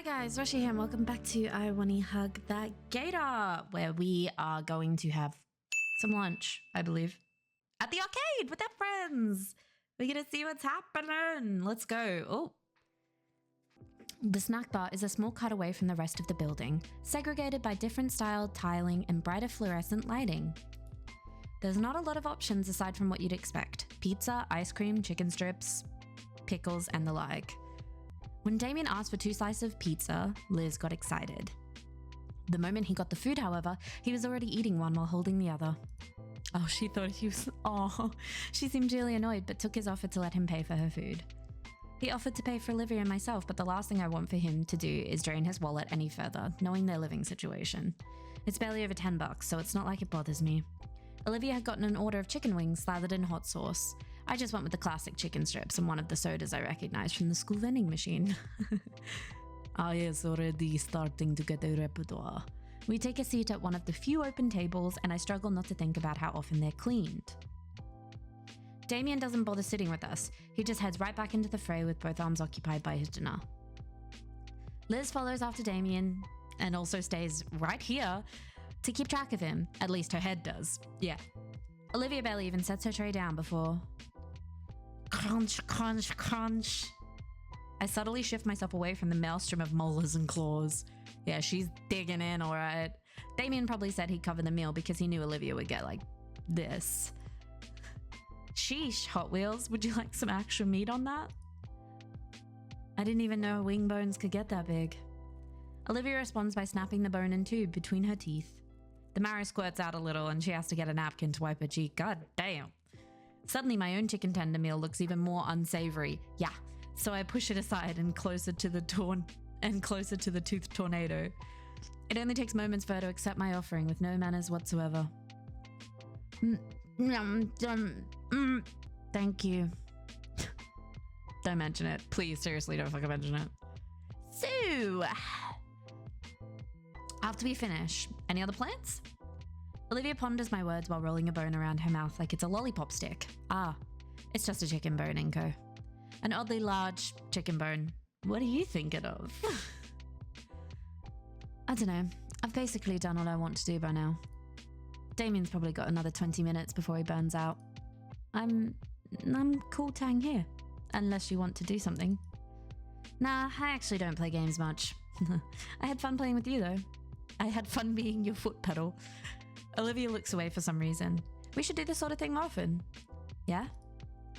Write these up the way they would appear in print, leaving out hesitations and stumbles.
guys, Roshi here and welcome back to I Wani Hug That Gator, where we are going to have some lunch, I believe, at the arcade with our friends. We're going to see what's happening. Let's go. Oh. The snack bar is a small cut away from the rest of the building, segregated by different styled tiling and brighter fluorescent lighting. There's not a lot of options aside from what you'd expect: pizza, ice cream, chicken strips, pickles, and the like. When Damien asked for 2 slices of pizza, Liz got excited. The moment he got the food, however, he was already eating one while holding the other. Oh, she thought he was... Oh, she seemed really annoyed, but took his offer to let him pay for her food. He offered to pay for Olivia and myself, but the last thing I want for him to do is drain his wallet any further, knowing their living situation. It's barely over $10, so it's not like it bothers me. Olivia had gotten an order of chicken wings slathered in hot sauce. I just went with the classic chicken strips and one of the sodas I recognized from the school vending machine. I is already starting to get a repertoire. We take a seat at one of the few open tables, and I struggle not to think about how often they're cleaned. Damien doesn't bother sitting with us. He just heads right back into the fray with both arms occupied by his dinner. Liz follows after Damien and also stays right here to keep track of him. At least her head does. Yeah. Olivia barely even sets her tray down before... Crunch, crunch, crunch. I subtly shift myself away from the maelstrom of molars and claws. Yeah, she's digging in, all right. Damien probably said he'd cover the meal because he knew Olivia would get like this. Sheesh, Hot Wheels, would you like some actual meat on that? I didn't even know wing bones could get that big. Olivia responds by snapping the bone in two between her teeth. The marrow squirts out a little and she has to get a napkin to wipe her cheek. God damn. Suddenly my own chicken tender meal looks even more unsavory. Yeah, so I push it aside and closer to the toothed tornado. It only takes moments for her to accept my offering with no manners whatsoever. Thank you. Don't mention it. Please, seriously, don't fucking mention it. So, after we finish, any other plans? Olivia ponders my words while rolling a bone around her mouth like it's a lollipop stick. Ah, it's just a chicken bone, Inco. An oddly large chicken bone. What are you thinking of? I don't know. I've basically done what I want to do by now. Damien's probably got another 20 minutes before he burns out. I'm cool tang here, unless you want to do something. Nah, I actually don't play games much. I had fun playing with you though. I had fun being your foot pedal. Olivia looks away for some reason. We should do this sort of thing more often. Yeah?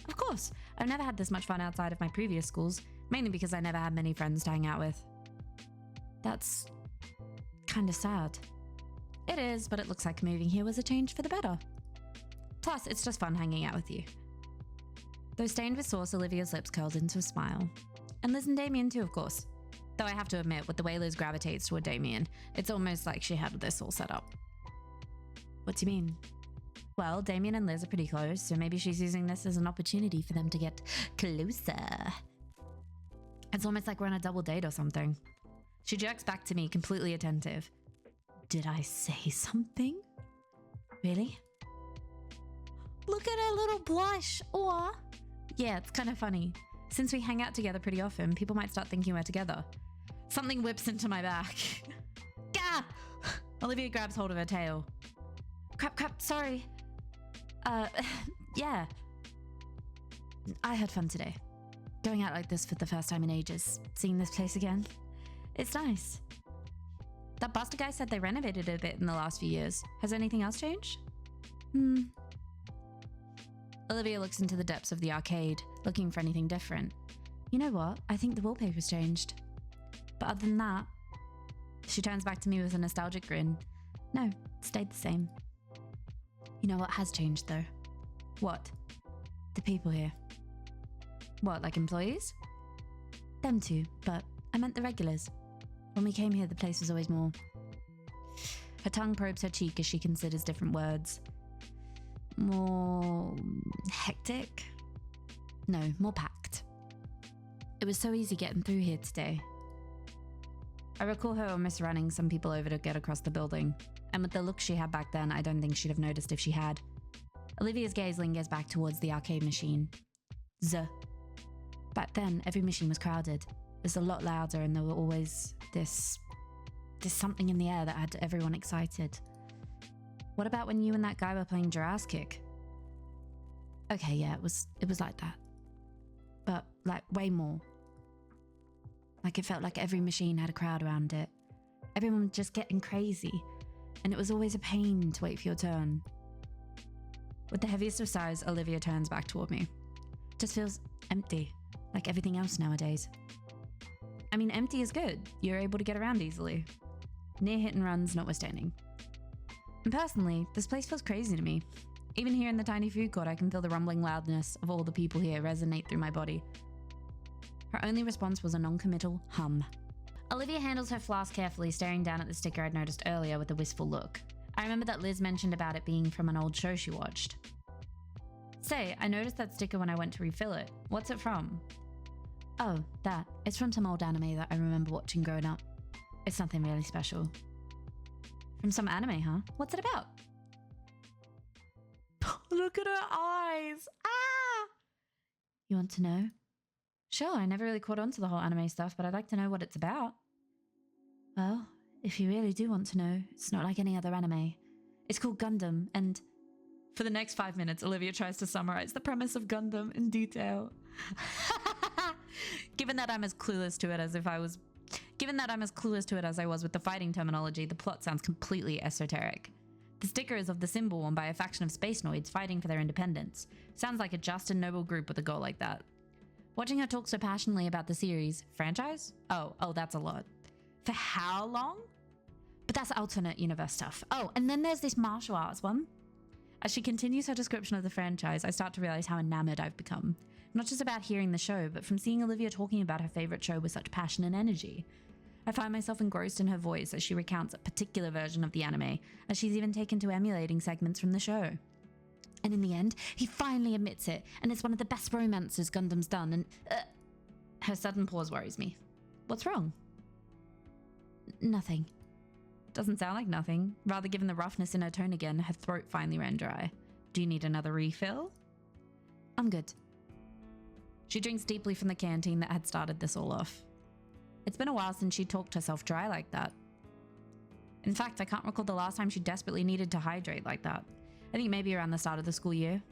Of course. I've never had this much fun outside of my previous schools, mainly because I never had many friends to hang out with. That's kind of sad. It is, but it looks like moving here was a change for the better. Plus, it's just fun hanging out with you. Though stained with sauce, Olivia's lips curled into a smile. And Liz and Damien too, of course. Though I have to admit, with the way Liz gravitates toward Damien, it's almost like she had this all set up. What do you mean? Well, Damien and Liz are pretty close, so maybe she's using this as an opportunity for them to get closer. It's almost like we're on a double date or something. She jerks back to me, completely attentive. Did I say something? Really? Look at her little blush. Or, yeah, it's kind of funny. Since we hang out together pretty often, people might start thinking we're together. Something whips into my back. Gah! Olivia grabs hold of her tail. Crap, sorry. Yeah. I had fun today. Going out like this for the first time in ages. Seeing this place again. It's nice. That Buster guy said they renovated it a bit in the last few years. Has anything else changed? Olivia looks into the depths of the arcade, looking for anything different. You know what? I think the wallpaper's changed. But other than that... She turns back to me with a nostalgic grin. No, it stayed the same. You know what has changed though? What? The people here. What, like employees? Them too, but I meant the regulars. When we came here, the place was always more... Her tongue probes her cheek as she considers different words. More... hectic? No, more packed. It was so easy getting through here today. I recall her almost running some people over to get across the building, and with the look she had back then, I don't think she'd have noticed if she had. Olivia's gaze lingers back towards the arcade machine. Back then, every machine was crowded. It was a lot louder and there were always This something in the air that had everyone excited. What about when you and that guy were playing Jurassic? Okay, yeah, it was like that. But like way more. Like it felt like every machine had a crowd around it. Everyone just getting crazy. And it was always a pain to wait for your turn. With the heaviest of sighs, Olivia turns back toward me. Just feels empty, like everything else nowadays. I mean, empty is good. You're able to get around easily. Near hit and runs notwithstanding. And personally, this place feels crazy to me. Even here in the tiny food court, I can feel the rumbling loudness of all the people here resonate through my body. Her only response was a non-committal hum. Olivia handles her flask carefully, staring down at the sticker I'd noticed earlier with a wistful look. I remember that Liz mentioned about it being from an old show she watched. Say, I noticed that sticker when I went to refill it. What's it from? Oh, that. It's from some old anime that I remember watching growing up. It's nothing really special. From some anime, huh? What's it about? Look at her eyes! Ah! You want to know? Sure, I never really caught on to the whole anime stuff, but I'd like to know what it's about. Well, if you really do want to know, it's not like any other anime. It's called Gundam, and... For the next 5 minutes, Olivia tries to summarize the premise of Gundam in detail. Given that I'm as clueless to it as I was with the fighting terminology, the plot sounds completely esoteric. The sticker is of the symbol worn by a faction of Spacenoids fighting for their independence. Sounds like a just and noble group with a goal like that. Watching her talk so passionately about the series, franchise? Oh, that's a lot. For how long? But that's alternate universe stuff. Oh, and then there's this martial arts one. As she continues her description of the franchise, I start to realize how enamored I've become. Not just about hearing the show, but from seeing Olivia talking about her favorite show with such passion and energy. I find myself engrossed in her voice as she recounts a particular version of the anime, as she's even taken to emulating segments from the show. And in the end, he finally admits it, and it's one of the best romances Gundam's done, and... Her sudden pause worries me. What's wrong? Nothing. Doesn't sound like nothing. Rather, given the roughness in her tone again, her throat finally ran dry. Do you need another refill? I'm good. She drinks deeply from the canteen that had started this all off. It's been a while since she talked herself dry like that. In fact, I can't recall the last time she desperately needed to hydrate like that. I think maybe around the start of the school year.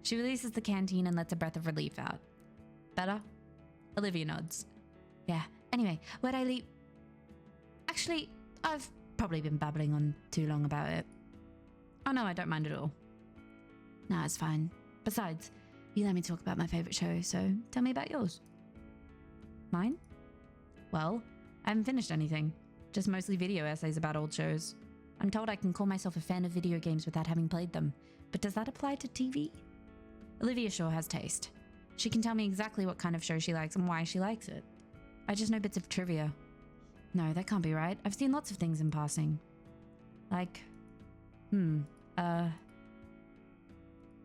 She releases the canteen and lets a breath of relief out. Better? Olivia nods. Yeah. Anyway, where'd I leave? Actually, I've probably been babbling on too long about it. Oh no, I don't mind at all. No, it's fine. Besides, you let me talk about my favorite show, so tell me about yours. Mine? Well, I haven't finished anything. Just mostly video essays about old shows. I'm told I can call myself a fan of video games without having played them, but does that apply to TV? Olivia sure has taste. She can tell me exactly what kind of show she likes and why she likes it. I just know bits of trivia. No, that can't be right. I've seen lots of things in passing. Like, oh,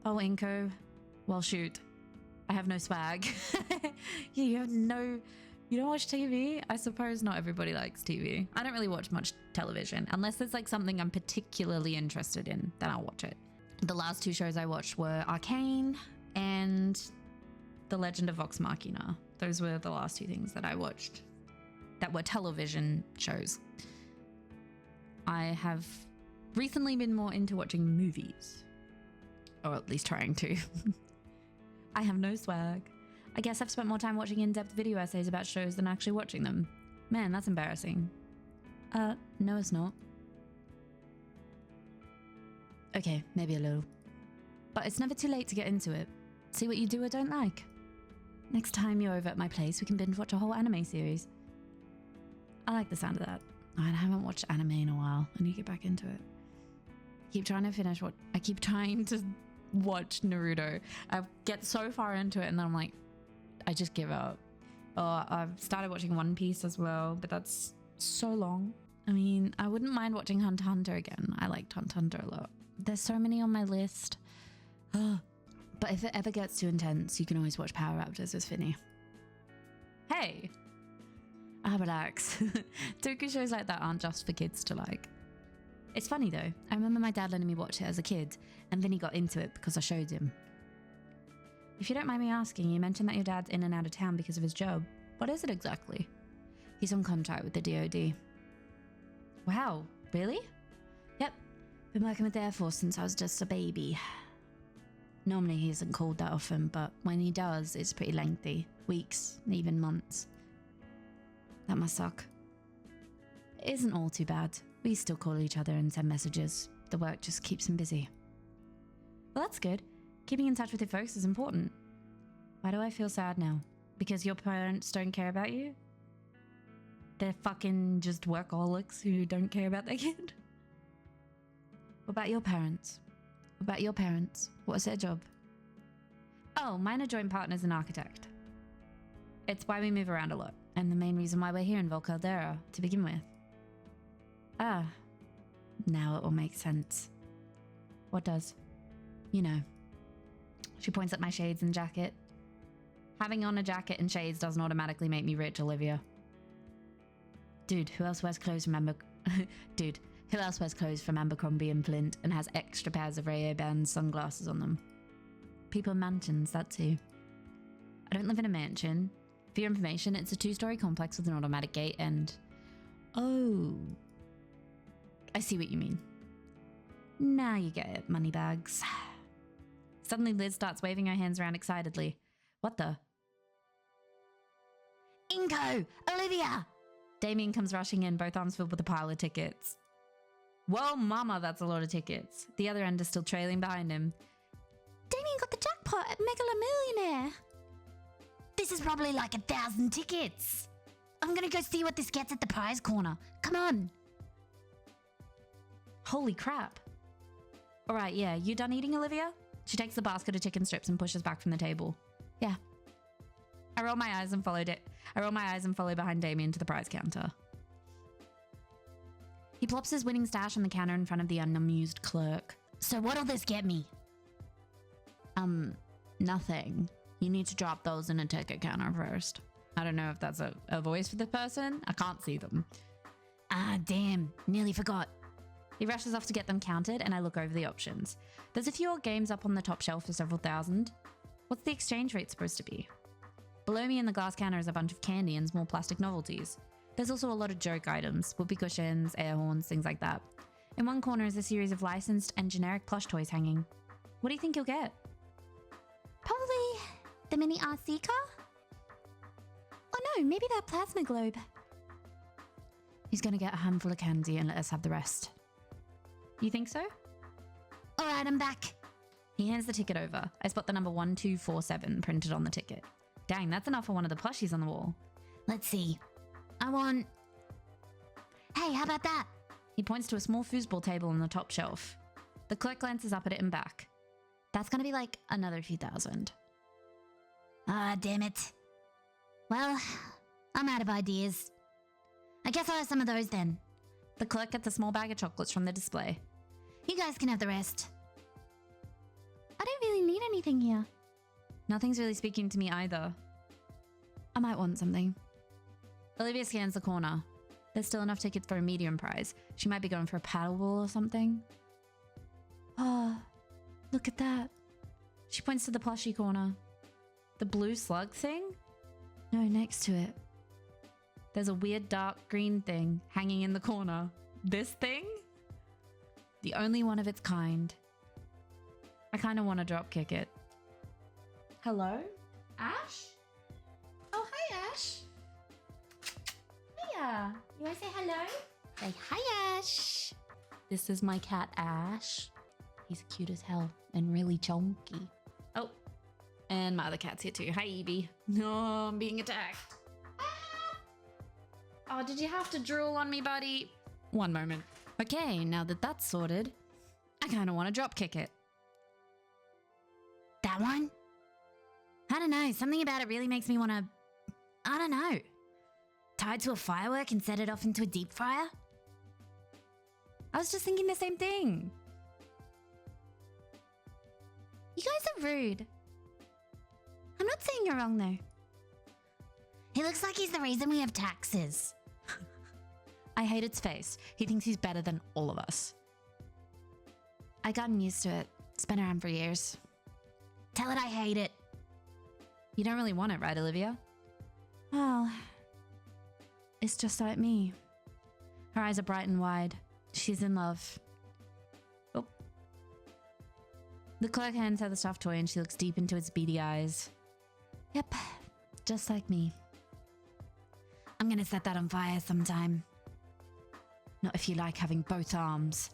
Inco. Well, shoot. I have no swag. Yeah, you don't watch TV? I suppose not everybody likes TV. I don't really watch much television. Unless there's like something I'm particularly interested in, then I'll watch it. The last two shows I watched were Arcane and The Legend of Vox Machina. Those were the last two things that I watched that were television shows. I have recently been more into watching movies. Or at least trying to. I have no swag. I guess I've spent more time watching in-depth video essays about shows than actually watching them. Man, that's embarrassing. No it's not. Okay, maybe a little. But it's never too late to get into it. See what you do or don't like. Next time you're over at my place, we can binge watch a whole anime series. I like the sound of that. I haven't watched anime in a while. I need to get back into it. I keep trying to watch Naruto. I get so far into it and then I'm like, I just give up. I've started watching One Piece as well, but that's so long. I mean, I wouldn't mind watching Hunter x Hunter again. I liked Hunter x Hunter a lot. There's so many on my list. But if it ever gets too intense, you can always watch Power Raptors with Finny. Hey! Relax. Toku shows like that aren't just for kids to like. It's funny though. I remember my dad letting me watch it as a kid, and Vinny got into it because I showed him. If you don't mind me asking, you mentioned that your dad's in and out of town because of his job. What is it exactly? He's on contract with the DoD. Wow, really? Yep, been working with the Air Force since I was just a baby. Normally he isn't called that often, but when he does, it's pretty lengthy. Weeks, even months. That must suck. It isn't all too bad. We still call each other and send messages. The work just keeps him busy. Well, that's good. Keeping in touch with your folks is important. Why do I feel sad now? Because your parents don't care about you? They're fucking just workaholics who don't care about their kid? What about your parents? What about your parents? What's their job? Oh, mine are joint partners and architect. It's why we move around a lot, and the main reason why we're here in Volcaldera to begin with. Ah, now it all makes sense. What does? You know. She points at my shades and jacket. Having on a jacket and shades doesn't automatically make me rich, Olivia. Dude, who else wears clothes from Abercrombie and Flint and has extra pairs of Ray-Ban sunglasses on them? People in mansions, that too. I don't live in a mansion. For your information, it's a 2-story complex with an automatic gate and... Oh. I see what you mean. Now you get it, moneybags. Suddenly Liz starts waving her hands around excitedly. What the? Inco! Olivia! Damien comes rushing in, both arms filled with a pile of tickets. Whoa, mama, that's a lot of tickets. The other end is still trailing behind him. Damien got the jackpot at Megala Millionaire. This is probably like 1,000 tickets. I'm gonna go see what this gets at the prize corner. Come on. Holy crap. All right, yeah, you done eating, Olivia? She takes the basket of chicken strips and pushes back from the table. Yeah. I roll my eyes and follow behind Damien to the prize counter. He plops his winning stash on the counter in front of the unamused clerk. So what'll this get me? Nothing. You need to drop those in a ticket counter first. I don't know if that's a voice for the person. I can't see them. Ah, damn. Nearly forgot. He rushes off to get them counted, and I look over the options. There's a few old games up on the top shelf for several thousand. What's the exchange rate supposed to be? Below me in the glass counter is a bunch of candy and small plastic novelties. There's also a lot of joke items, whoopee cushions, air horns, things like that. In one corner is a series of licensed and generic plush toys hanging. What do you think you'll get? Probably the mini RC car? Oh no, maybe that plasma globe. He's gonna get a handful of candy and let us have the rest. You think so? All right, I'm back. He hands the ticket over. I spot the number 1247 printed on the ticket. Dang, that's enough for one of the plushies on the wall. Let's see. I want... Hey, how about that? He points to a small foosball table on the top shelf. The clerk glances up at it and back. That's gonna be like another few thousand. Ah, damn it. Well, I'm out of ideas. I guess I'll have some of those then. The clerk gets a small bag of chocolates from the display. You guys can have the rest. I don't really need anything here. Nothing's really speaking to me either. I might want something. Olivia scans the corner. There's still enough tickets for a medium prize. She might be going for a paddleball or something. Oh, look at that. She points to the plushie corner. The blue slug thing? No, next to it. There's a weird dark green thing hanging in the corner. This thing? The only one of its kind. I kind of want to drop kick it. Hello? Ash? Oh, hi, Ash. Hiya. You want to say hello? Say hi, Ash. This is my cat, Ash. He's cute as hell and really chunky. Oh, and my other cat's here too. Hi, Evie. No, I'm being attacked. Oh, did you have to drool on me, buddy? One moment. Okay, now that that's sorted, I kind of want to drop kick it. That one? I don't know. Something about it really makes me want to... I don't know. Tie it to a firework and set it off into a deep fryer? I was just thinking the same thing. You guys are rude. I'm not saying you're wrong, though. He looks like he's the reason we have taxes. I hate its face. He thinks he's better than all of us. I gotten used to it. It's been around for years. Tell it I hate it. You don't really want it, right, Olivia? Well, is just like me. Her eyes are bright and wide. She's in love. Oh. The clerk hands her the stuffed toy and she looks deep into its beady eyes. Yep, just like me. I'm gonna set that on fire sometime. Not if you like having both arms.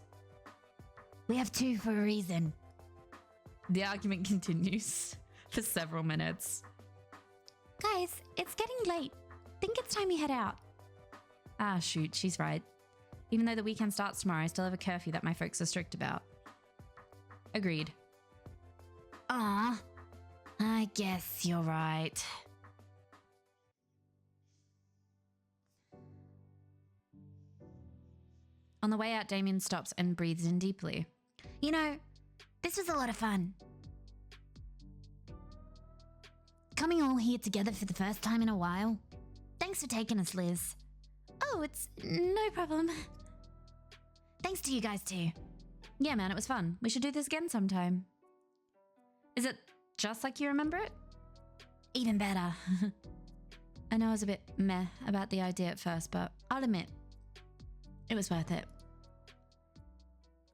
We have two for a reason. The argument continues for several minutes. Guys, it's getting late. Think it's time we head out. Ah, shoot, she's right. Even though the weekend starts tomorrow, I still have a curfew that my folks are strict about. Agreed. Ah, I guess you're right. On the way out, Damien stops and breathes in deeply. You know, this was a lot of fun. Coming all here together for the first time in a while. Thanks for taking us, Liz. Oh, it's no problem. Thanks to you guys too. Yeah, man, it was fun. We should do this again sometime. Is it just like you remember it? Even better. I know I was a bit meh about the idea at first, but I'll admit, it was worth it.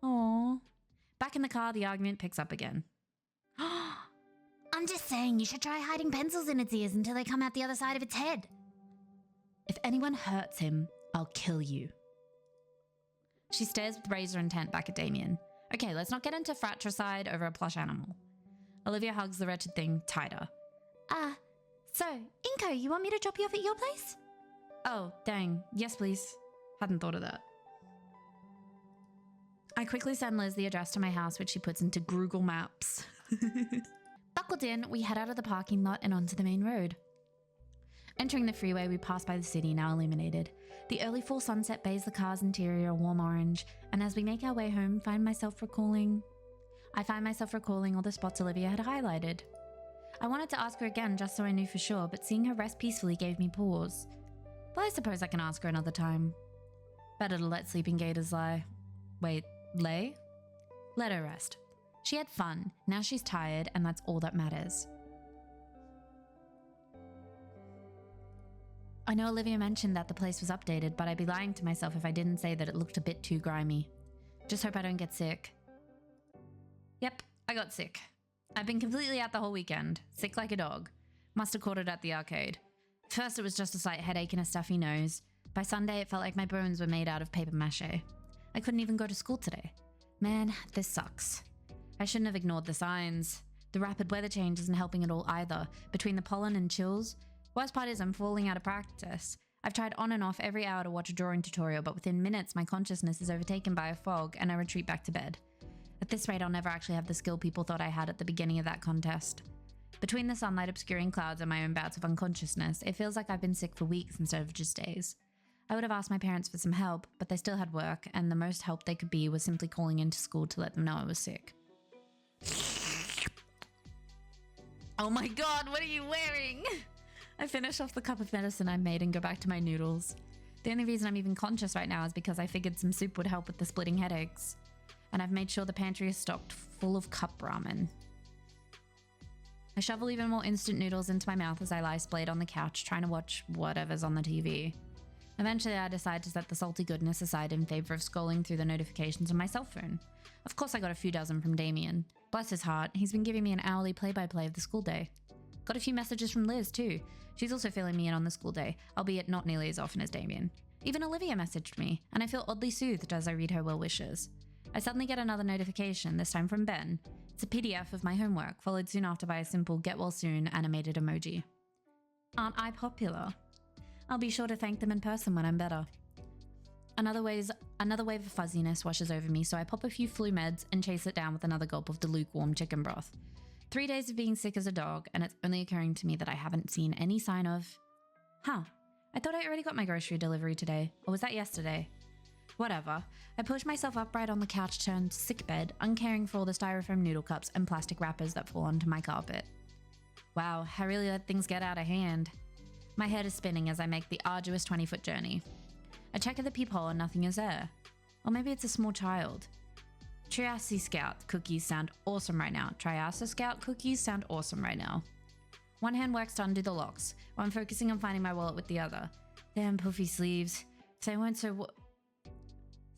Aww. Back in the car, the argument picks up again. I'm just saying you should try hiding pencils in its ears until they come out the other side of its head. If anyone hurts him, I'll kill you. She stares with razor intent back at Damien. Okay, let's not get into fratricide over a plush animal. Olivia hugs the wretched thing tighter. So, Inco, you want me to drop you off at your place? Oh, dang. Yes, please. Hadn't thought of that. I quickly send Liz the address to my house, which she puts into Google Maps. Buckled in, we head out of the parking lot and onto the main road. Entering the freeway, we pass by the city, now illuminated. The early fall sunset bathes the car's interior a warm orange, and as we make our way home, I find myself recalling all the spots Olivia had highlighted. I wanted to ask her again just so I knew for sure, but seeing her rest peacefully gave me pause. But I suppose I can ask her another time. Better to let sleeping gators lie. Wait, lay? Let her rest. She had fun, now she's tired, and that's all that matters. I know Olivia mentioned that the place was updated, but I'd be lying to myself if I didn't say that it looked a bit too grimy. Just hope I don't get sick. Yep, I got sick. I've been completely out the whole weekend, sick like a dog. Must have caught it at the arcade. First it was just a slight headache and a stuffy nose. By Sunday it felt like my bones were made out of paper mache. I couldn't even go to school today. Man, this sucks. I shouldn't have ignored the signs. The rapid weather change isn't helping at all either, between the pollen and chills. Worst part is I'm falling out of practice. I've tried on and off every hour to watch a drawing tutorial, but within minutes my consciousness is overtaken by a fog and I retreat back to bed. At this rate, I'll never actually have the skill people thought I had at the beginning of that contest. Between the sunlight obscuring clouds and my own bouts of unconsciousness, it feels like I've been sick for weeks instead of just days. I would have asked my parents for some help, but they still had work, and the most help they could be was simply calling into school to let them know I was sick. Oh my god, what are you wearing? I finish off the cup of medicine I made and go back to my noodles. The only reason I'm even conscious right now is because I figured some soup would help with the splitting headaches. And I've made sure the pantry is stocked full of cup ramen. I shovel even more instant noodles into my mouth as I lie splayed on the couch trying to watch whatever's on the TV. Eventually I decide to set the salty goodness aside in favor of scrolling through the notifications on my cell phone. Of course I got a few dozen from Damien. Bless his heart, he's been giving me an hourly play-by-play of the school day. Got a few messages from Liz too. She's also filling me in on the school day, albeit not nearly as often as Damien. Even Olivia messaged me, and I feel oddly soothed as I read her well wishes. I suddenly get another notification, this time from Ben. It's a PDF of my homework, followed soon after by a simple get well soon animated emoji. Aren't I popular? I'll be sure to thank them in person when I'm better. Another wave of fuzziness washes over me, so I pop a few flu meds and chase it down with another gulp of the lukewarm chicken broth. 3 days of being sick as a dog, and it's only occurring to me that I haven't seen any sign of... I thought I already got my grocery delivery today, or was that yesterday? Whatever. I push myself upright on the couch turned sickbed, uncaring for all the styrofoam noodle cups and plastic wrappers that fall onto my carpet. Wow, I really let things get out of hand. My head is spinning as I make the arduous 20-foot journey. I check at the peephole and nothing is there. Or maybe it's a small child. Triassic Scout cookies sound awesome right now. Triassic Scout cookies sound awesome right now. One hand works to undo the locks, while I'm focusing on finding my wallet with the other. Damn puffy sleeves. If they weren't so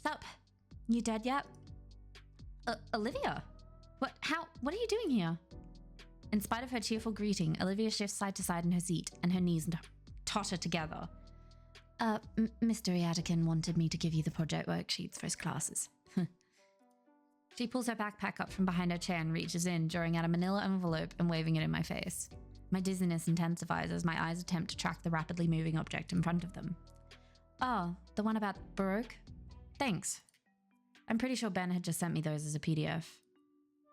Sup? You dead yet? Olivia? What are you doing here? In spite of her cheerful greeting, Olivia shifts side to side in her seat and her knees totter together. Mr. Iadican wanted me to give you the project worksheets for his classes. She pulls her backpack up from behind her chair and reaches in, drawing out a manila envelope and waving it in my face. My dizziness intensifies as my eyes attempt to track the rapidly moving object in front of them. Oh, the one about Baroque? Thanks. I'm pretty sure Ben had just sent me those as a PDF.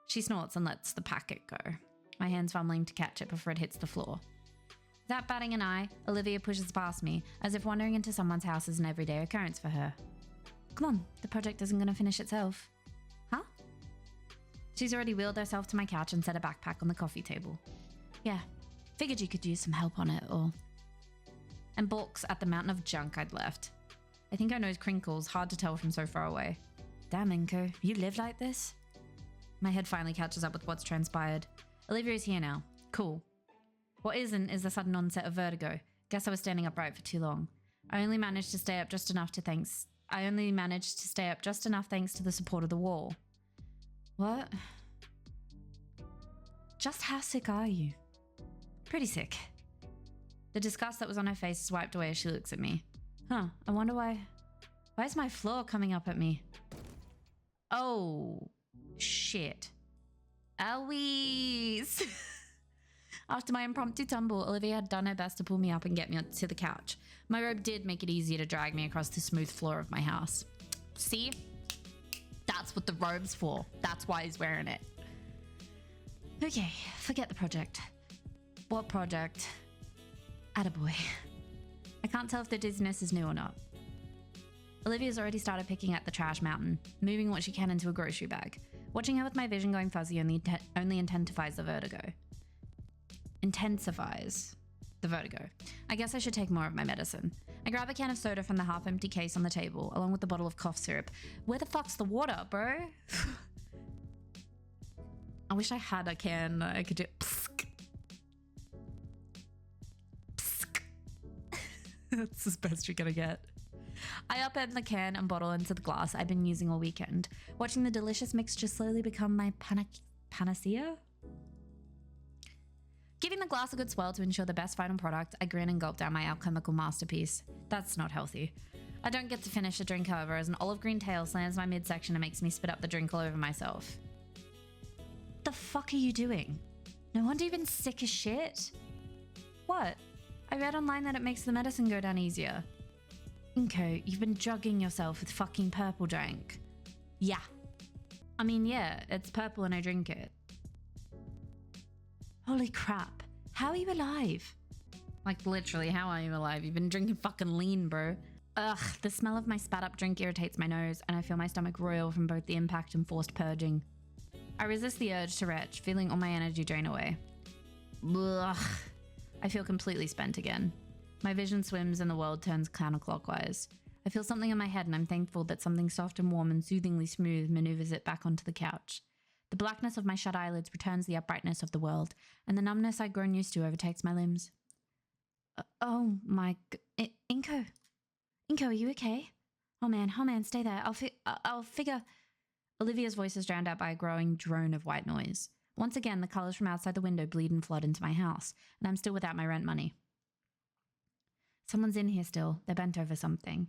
She snorts and lets the packet go, my hands fumbling to catch it before it hits the floor. Without batting an eye, Olivia pushes past me, as if wandering into someone's house is an everyday occurrence for her. Come on, the project isn't going to finish itself. Huh? She's already wheeled herself to my couch and set a backpack on the coffee table. Yeah, figured you could use some help on it, or... And balks at the mountain of junk I'd left. I think her nose crinkles, hard to tell from so far away. Damn, Inco, you live like this? My head finally catches up with what's transpired. Olivia's here now. Cool. What isn't is the sudden onset of vertigo. Guess I was standing upright for too long. I only managed to stay up just enough thanks to the support of the wall. What? Just how sick are you? Pretty sick. The disgust that was on her face is wiped away as she looks at me. Huh, I wonder why is my floor coming up at me? Oh, shit. Eloise! After my impromptu tumble, Olivia had done her best to pull me up and get me onto the couch. My robe did make it easier to drag me across the smooth floor of my house. See? That's what the robe's for. That's why he's wearing it. Okay, forget the project. What project? Attaboy. I can't tell if the dizziness is new or not. Olivia's already started picking at the trash mountain, moving what she can into a grocery bag. Watching her with my vision going fuzzy only intensifies the vertigo. I guess I should take more of my medicine. I grab a can of soda from the half-empty case on the table, along with the bottle of cough syrup. Where the fuck's the water, bro? I wish I had a can I could do... Psk. Psk. That's as best you're gonna get. I upend the can and bottle into the glass I've been using all weekend, watching the delicious mixture slowly become my panacea? Giving the glass a good swirl to ensure the best final product, I grin and gulp down my alchemical masterpiece. That's not healthy. I don't get to finish the drink, however, as an olive green tail slams my midsection and makes me spit up the drink all over myself. The fuck are you doing? No wonder you've been sick as shit. What? I read online that it makes the medicine go down easier. Inco, you've been drugging yourself with fucking purple drink. Yeah. I mean, yeah, it's purple and I drink it. Holy crap. How are you alive? Like, literally, how are you alive? You've been drinking fucking lean, bro. Ugh, the smell of my spat up drink irritates my nose, and I feel my stomach roil from both the impact and forced purging. I resist the urge to retch, feeling all my energy drain away. Ugh. I feel completely spent again. My vision swims and the world turns counterclockwise. I feel something in my head, and I'm thankful that something soft and warm and soothingly smooth maneuvers it back onto the couch. The blackness of my shut eyelids returns the uprightness of the world, and the numbness I'd grown used to overtakes my limbs. Oh my... Inco? Inco, are you okay? Oh man, stay there. I'll figure... Olivia's voice is drowned out by a growing drone of white noise. Once again, the colours from outside the window bleed and flood into my house, and I'm still without my rent money. Someone's in here still. They're bent over something.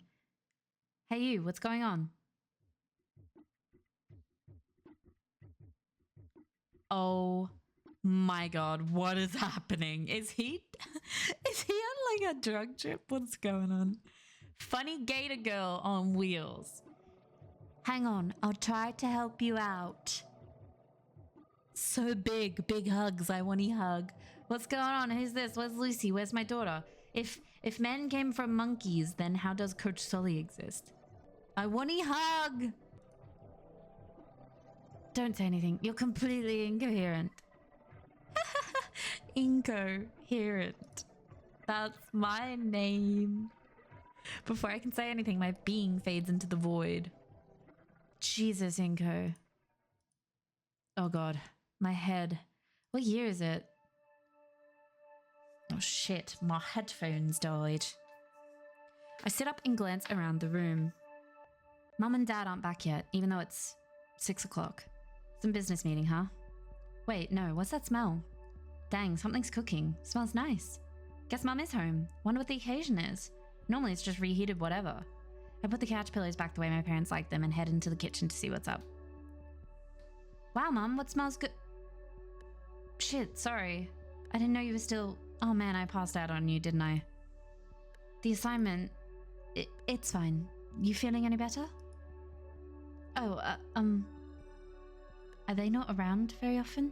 Hey you, what's going on? Oh my god, what is happening? Is he on like a drug trip? What's going on? Funny gator girl on wheels. Hang on, I'll try to help you out. So big hugs, I Wani hug. What's going on? Who's this? Where's Lucy? Where's my daughter? If men came from monkeys, then how does Coach Sully exist? I Wani hug! Don't say anything. You're completely incoherent. Incoherent. That's my name. Before I can say anything, my being fades into the void. Jesus, Inco. Oh god. My head. What year is it? Oh shit, my headphones died. I sit up and glance around the room. Mum and Dad aren't back yet, even though it's 6 o'clock. Some business meeting, huh? Wait, no, what's that smell? Dang, something's cooking. Smells nice. Guess Mum is home. Wonder what the occasion is. Normally it's just reheated whatever. I put the couch pillows back the way my parents like them and head into the kitchen to see what's up. Wow, Mum, what smells good? Shit, sorry. I didn't know you were still... Oh man, I passed out on you, didn't I? The assignment... It's fine. You feeling any better? Oh, are they not around very often?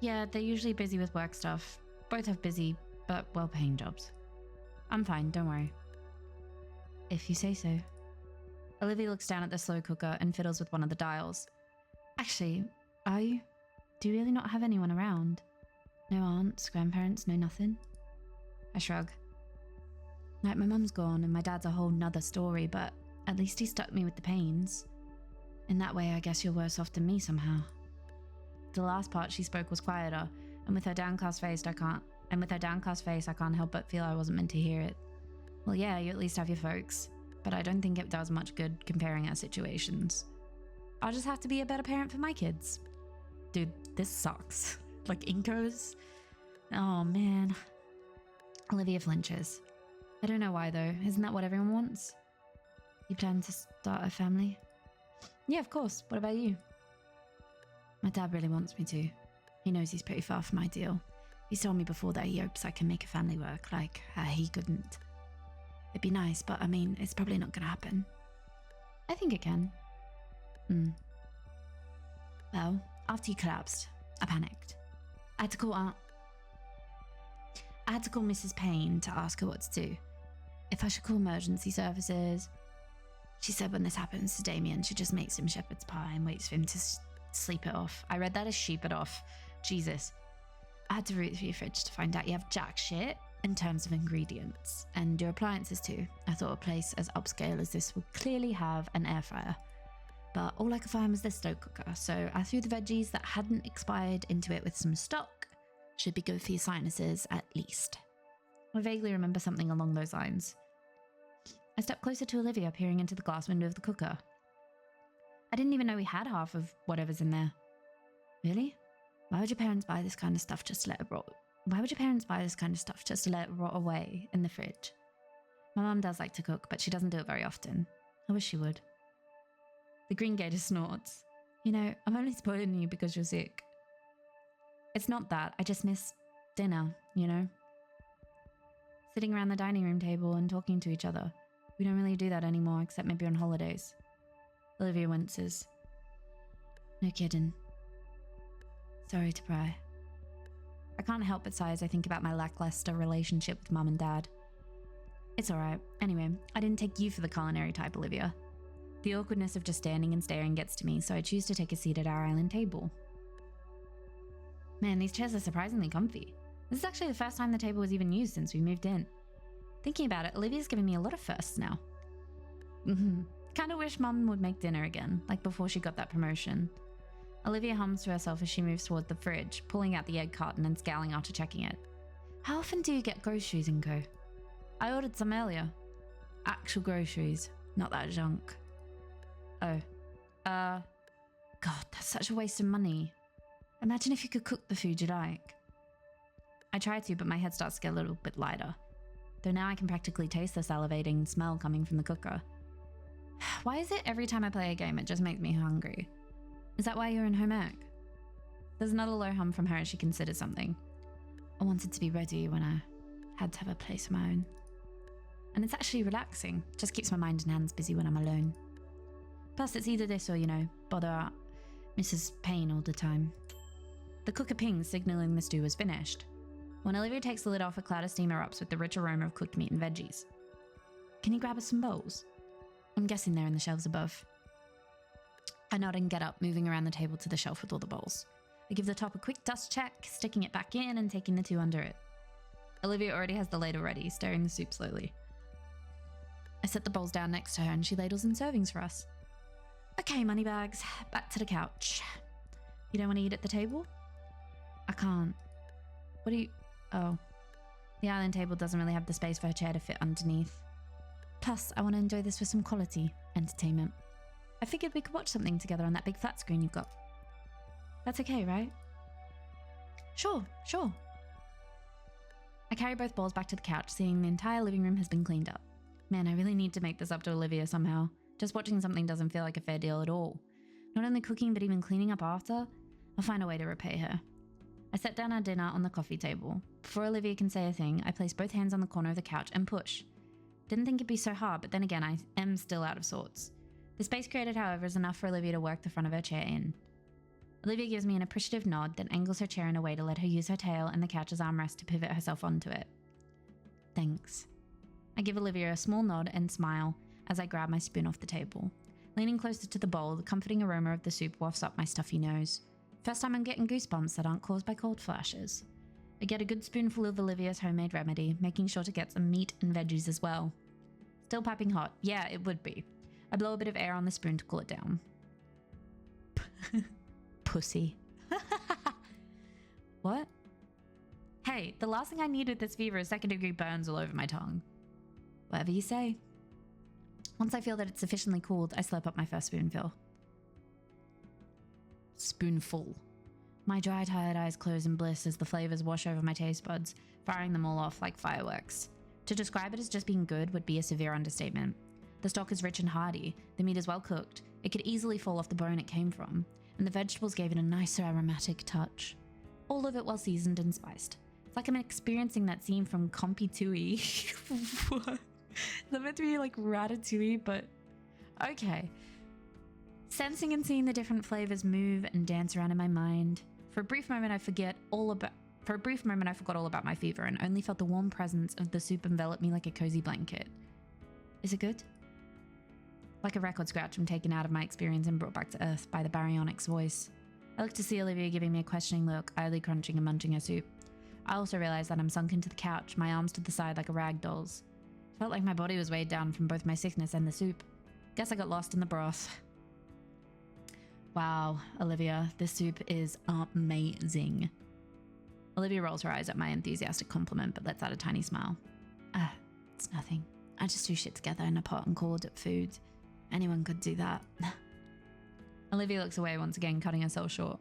Yeah, they're usually busy with work stuff. Both have busy, but well-paying jobs. I'm fine, don't worry. If you say so. Olivia looks down at the slow cooker and fiddles with one of the dials. Actually, are you? Do you really not have anyone around? No aunts, grandparents, no nothing? I shrug. Like, my mum's gone and my dad's a whole nother story, but at least he stuck me with the pains. In that way, I guess you're worse off than me somehow. The last part she spoke was quieter, and with her downcast face, I can't help but feel I wasn't meant to hear it. Well, yeah, you at least have your folks, but I don't think it does much good comparing our situations. I'll just have to be a better parent for my kids. Dude, this sucks. Like Inco's? Oh, man. Olivia flinches. I don't know why, though. Isn't that what everyone wants? You plan to start a family? Yeah, of course. What about you? My dad really wants me to. He knows he's pretty far from ideal. He's told me before that he hopes I can make a family work, like he couldn't. It'd be nice, but I mean, it's probably not gonna happen. I think it can. Well, after you collapsed, I panicked. I had to call Mrs. Payne to ask her what to do. If I should call emergency services. She said when this happens to Damien, she just makes him shepherd's pie and waits for him to sleep it off. I read that as sheep it off. Jesus. I had to root through your fridge to find out you have jack shit in terms of ingredients. And your appliances too. I thought a place as upscale as this would clearly have an air fryer. But all I could find was this slow cooker, so I threw the veggies that hadn't expired into it with some stock. Should be good for your sinuses, at least. I vaguely remember something along those lines. I stepped closer to Olivia, peering into the glass window of the cooker. I didn't even know we had half of whatever's in there. Really? Why would your parents buy this kind of stuff just to let it rot? Why would your parents buy this kind of stuff just to let it rot away in the fridge? My mum does like to cook, but she doesn't do it very often. I wish she would. The green gator snorts. You know, I'm only spoiling you because you're sick. It's not that. I just miss dinner, you know? Sitting around the dining room table and talking to each other. We don't really do that anymore, except maybe on holidays. Olivia winces. No kidding. Sorry to pry. I can't help but sigh as I think about my lackluster relationship with Mum and Dad. It's alright. Anyway, I didn't take you for the culinary type, Olivia. The awkwardness of just standing and staring gets to me, so I choose to take a seat at our island table. Man, these chairs are surprisingly comfy. This is actually the first time the table was even used since we moved in. Thinking about it, Olivia's giving me a lot of firsts now. Kinda wish Mum would make dinner again, like before she got that promotion. Olivia hums to herself as she moves toward the fridge, pulling out the egg carton and scowling after checking it. How often do you get groceries, Inco? I ordered some earlier. Actual groceries, not that junk. Oh. God, that's such a waste of money. Imagine if you could cook the food you like. I try to, but my head starts to get a little bit lighter. Though now I can practically taste the salivating smell coming from the cooker. Why is it every time I play a game it just makes me hungry? Is that why you're in home ec? There's another low hum from her as she considers something. I wanted to be ready when I had to have a place of my own. And it's actually relaxing. Just keeps my mind and hands busy when I'm alone. Plus it's either this or, you know, bother Mrs. Payne all the time. The cooker pings, signaling the stew is finished. When Olivia takes the lid off, a cloud of steam erupts with the rich aroma of cooked meat and veggies. Can you grab us some bowls? I'm guessing they're in the shelves above. I nod and get up, moving around the table to the shelf with all the bowls. I give the top a quick dust check, sticking it back in and taking the two under it. Olivia already has the ladle ready, stirring the soup slowly. I set the bowls down next to her and she ladles in servings for us. Okay, moneybags, back to the couch. You don't want to eat at the table? I can't. What do you... Oh. The island table doesn't really have the space for her chair to fit underneath. Plus, I want to enjoy this with some quality entertainment. I figured we could watch something together on that big flat screen you've got. That's okay, right? Sure. I carry both bowls back to the couch, seeing the entire living room has been cleaned up. Man, I really need to make this up to Olivia somehow. Just watching something doesn't feel like a fair deal at all. Not only cooking, but even cleaning up after. I'll find a way to repay her. I set down our dinner on the coffee table. Before Olivia can say a thing, I place both hands on the corner of the couch and push. Didn't think it'd be so hard, but then again, I am still out of sorts. The space created, however, is enough for Olivia to work the front of her chair in. Olivia gives me an appreciative nod, then angles her chair in a way to let her use her tail and the couch's armrest to pivot herself onto it. Thanks. I give Olivia a small nod and smile as I grab my spoon off the table. Leaning closer to the bowl, the comforting aroma of the soup wafts up my stuffy nose. First time I'm getting goosebumps that aren't caused by cold flashes. I get a good spoonful of Olivia's homemade remedy, making sure to get some meat and veggies as well. Still piping hot. Yeah, it would be. I blow a bit of air on the spoon to cool it down. Pussy. What? Hey, the last thing I need with this fever is second-degree burns all over my tongue. Whatever you say. Once I feel that it's sufficiently cooled, I slurp up my first spoonful. My dry, tired eyes close in bliss as the flavors wash over my taste buds, firing them all off like fireworks. To describe it as just being good would be a severe understatement. The stock is rich and hearty, the meat is well cooked, it could easily fall off the bone it came from, and the vegetables gave it a nicer aromatic touch. All of it well seasoned and spiced. It's like I'm experiencing that scene from Compy Tui. What? That meant to be like Ratatouille, but okay. Sensing and seeing the different flavors move and dance around in my mind. For a brief moment I forgot all about my fever and only felt the warm presence of the soup envelop me like a cozy blanket. Is it good? Like a record scratch, I'm taken out of my experience and brought back to earth by the baryonic's voice. I look to see Olivia giving me a questioning look, idly crunching and munching her soup. I also realize that I'm sunk into the couch, my arms to the side like a rag doll's. Felt like my body was weighed down from both my sickness and the soup. Guess I got lost in the broth. Wow, Olivia, this soup is amazing. Olivia rolls her eyes at my enthusiastic compliment, but lets out a tiny smile. It's nothing. I just threw shit together in a pot and called it food. Anyone could do that. Olivia looks away once again, cutting herself short.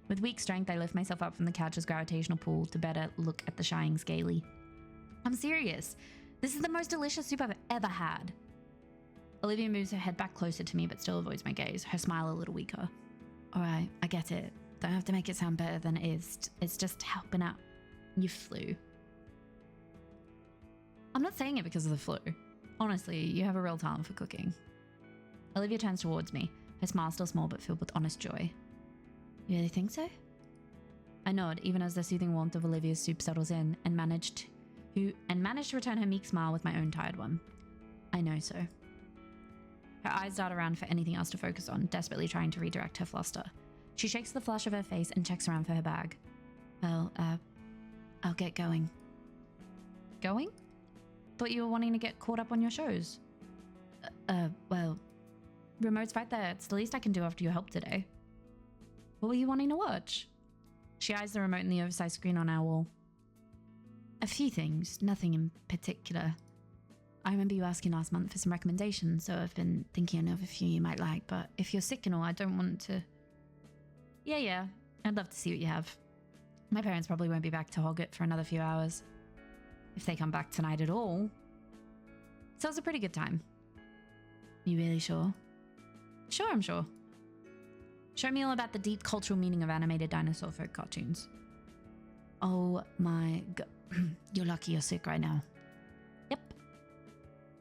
With weak strength, I lift myself up from the couch's gravitational pull to better look at the shining scaly. I'm serious. This is the most delicious soup I've ever had. Olivia moves her head back closer to me, but still avoids my gaze, her smile a little weaker. All right, I get it. Don't have to make it sound better than it is. It's just helping out. You flu. I'm not saying it because of the flu. Honestly, you have a real talent for cooking. Olivia turns towards me, her smile still small but filled with honest joy. You really think so? I nod, even as the soothing warmth of Olivia's soup settles in, and managed to return her meek smile with my own tired one. I know so. Her eyes dart around for anything else to focus on, desperately trying to redirect her fluster. She shakes the flush of her face and checks around for her bag. Well, I'll get going. Going? Thought you were wanting to get caught up on your shows. Well, remote's right there. It's the least I can do after your help today. What were you wanting to watch? She eyes the remote in the oversized screen on our wall. A few things, nothing in particular. I remember you asking last month for some recommendations, so I've been thinking of a few you might like, but if you're sick and all, I don't want to... Yeah, I'd love to see what you have. My parents probably won't be back to hog it for another few hours. If they come back tonight at all. So it's a pretty good time. You really sure? Sure, I'm sure. Show me all about the deep cultural meaning of animated dinosaur folk cartoons. Oh my god. You're lucky you're sick right now. Yep.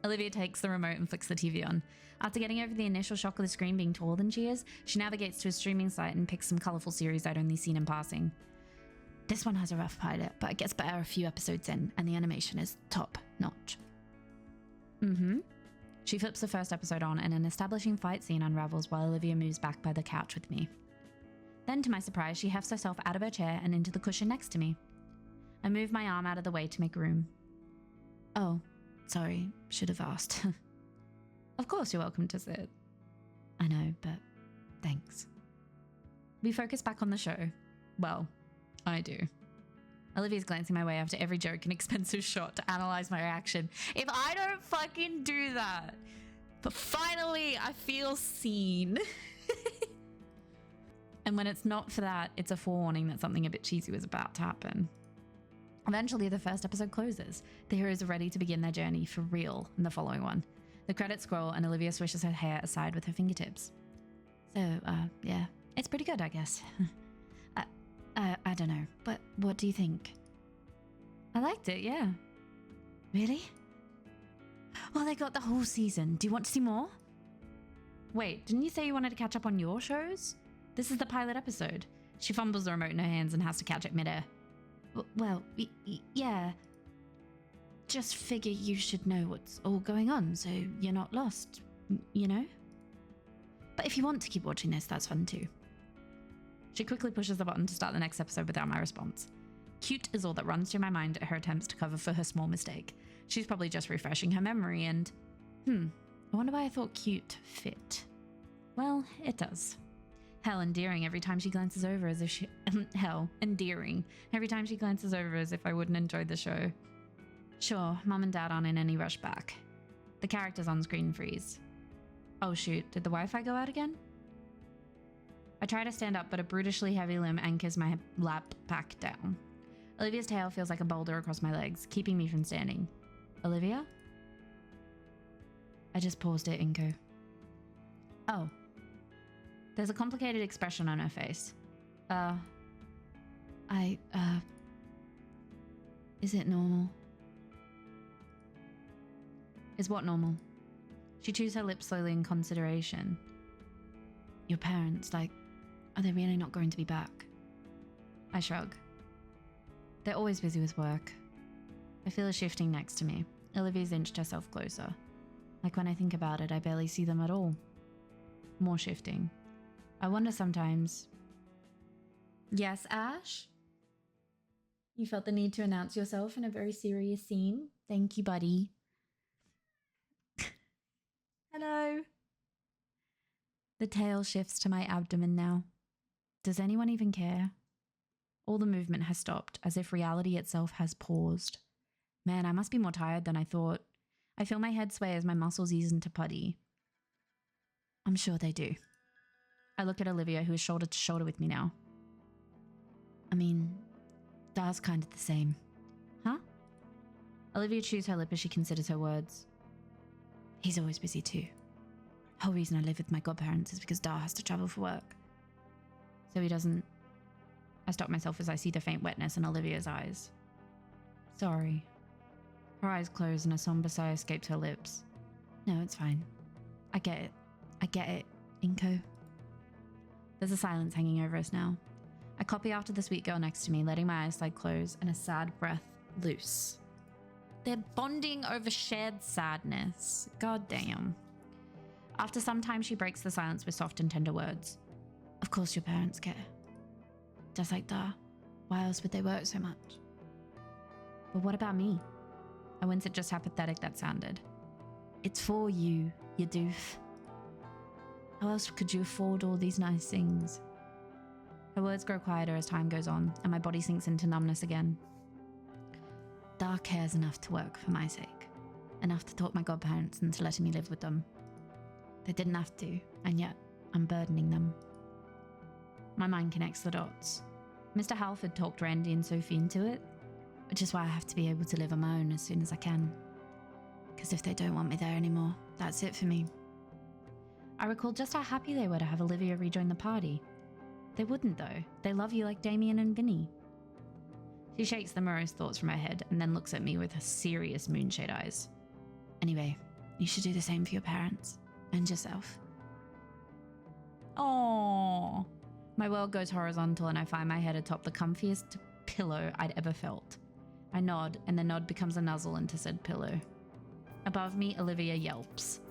Olivia takes the remote and flicks the TV on. After getting over the initial shock of the screen being taller than she is, she navigates to a streaming site and picks some colourful series I'd only seen in passing. This one has a rough pilot, but it gets better a few episodes in, and the animation is top notch. She flips the first episode on, and an establishing fight scene unravels while Olivia moves back by the couch with me. Then, to my surprise, she hefts herself out of her chair and into the cushion next to me. I move my arm out of the way to make room. Oh, sorry, should have asked. Of course you're welcome to sit. I know, but thanks. We focus back on the show. Well, I do. Olivia's glancing my way after every joke and expensive shot to analyze my reaction. If I don't fucking do that. But finally, I feel seen. And when it's not for that, it's a forewarning that something a bit cheesy was about to happen. Eventually, the first episode closes. The heroes are ready to begin their journey for real in the following one. The credits scroll and Olivia swishes her hair aside with her fingertips. So, yeah, it's pretty good, I guess. I don't know, but what do you think? I liked it, yeah. Really? Well, they got the whole season. Do you want to see more? Wait, didn't you say you wanted to catch up on your shows? This is the pilot episode. She fumbles the remote in her hands and has to catch it midair. Well, yeah. Just figure you should know what's all going on so you're not lost, you know? But if you want to keep watching this, that's fun too. She quickly pushes the button to start the next episode without my response. Cute is all that runs through my mind at her attempts to cover for her small mistake. She's probably just refreshing her memory and... I wonder why I thought cute fit. Well, it does. Hell, endearing every time she glances over as if she... Hell, endearing every time she glances over as if I wouldn't enjoy the show. Sure, Mum and Dad aren't in any rush back. The characters on screen freeze. Oh shoot, did the Wi-Fi go out again? I try to stand up, but a brutishly heavy limb anchors my lap back down. Olivia's tail feels like a boulder across my legs, keeping me from standing. Olivia? I just paused it, Inco. Oh. There's a complicated expression on her face. Is it normal? Is what normal? She chews her lips slowly in consideration. Your parents, are they really not going to be back? I shrug. They're always busy with work. I feel a shifting next to me. Olivia's inched herself closer. Like when I think about it, I barely see them at all. More shifting. I wonder sometimes... Yes, Ash? You felt the need to announce yourself in a very serious scene. Thank you, buddy. Hello. The tail shifts to my abdomen now. Does anyone even care? All the movement has stopped, as if reality itself has paused. Man, I must be more tired than I thought. I feel my head sway as my muscles ease into putty. I'm sure they do. I look at Olivia, who is shoulder to shoulder with me now. I mean, Da's kind of the same. Huh? Olivia chews her lip as she considers her words. He's always busy too. The whole reason I live with my godparents is because Da has to travel for work. So he doesn't... I stop myself as I see the faint wetness in Olivia's eyes. Sorry. Her eyes close and a somber sigh escapes her lips. No, it's fine. I get it. I get it, Inco. There's a silence hanging over us now. I copy after the sweet girl next to me, letting my eyes slide close and a sad breath loose. They're bonding over shared sadness. God damn. After some time, she breaks the silence with soft and tender words. Of course your parents care. Just like Da. Why else would they work so much? But what about me? I wince at just how pathetic that sounded. It's for you, you doof. How else could you afford all these nice things? Her words grow quieter as time goes on, and my body sinks into numbness again. Da cares enough to work for my sake. Enough to talk my godparents into letting me live with them. They didn't have to, and yet I'm burdening them. My mind connects the dots. Mr. Halford talked Randy and Sophie into it, which is why I have to be able to live on my own as soon as I can. Because if they don't want me there anymore, that's it for me. I recall just how happy they were to have Olivia rejoin the party. They wouldn't though. They love you like Damien and Vinny. She shakes the morose thoughts from her head and then looks at me with her serious moonshade eyes. Anyway, you should do the same for your parents and yourself. Aww. My world goes horizontal and I find my head atop the comfiest pillow I'd ever felt. I nod and the nod becomes a nuzzle into said pillow. Above me, Olivia yelps.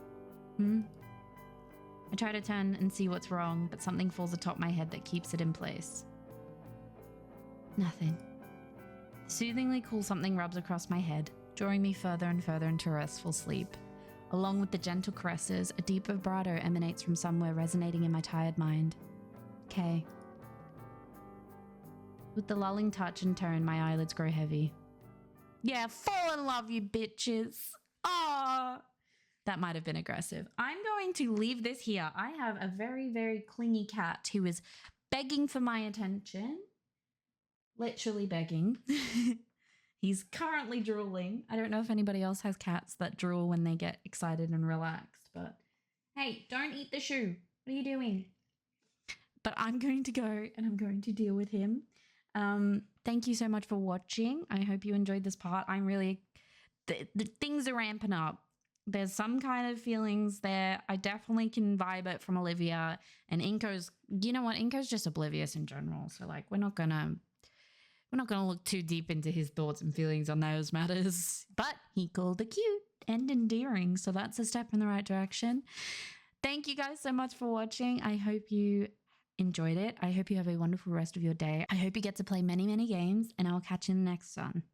I try to turn and see what's wrong, but something falls atop my head that keeps it in place. Nothing. Soothingly cool something rubs across my head, drawing me further and further into restful sleep. Along with the gentle caresses, a deep vibrato emanates from somewhere resonating in my tired mind. Kay. With the lulling touch and tone, my eyelids grow heavy. Yeah, fall in love, you bitches. Ah, that might have been aggressive. I'm going to leave this here. I have a very, very clingy cat who is begging for my attention. Literally begging. He's currently drooling. I don't know if anybody else has cats that drool when they get excited and relaxed, but hey, don't eat the shoe. What are you doing? But I'm going to go and I'm going to deal with him. Thank you so much for watching. I hope you enjoyed this part. I'm really, the things are ramping up. There's some kind of feelings there. I definitely can vibe it from Olivia, and Inco's, you know what? Inco's just oblivious in general. So like, we're not gonna look too deep into his thoughts and feelings on those matters, but he called it cute and endearing. So that's a step in the right direction. Thank you guys so much for watching. I hope you enjoyed it. I hope you have a wonderful rest of your day. I hope you get to play many, many games, and I'll catch you in the next one.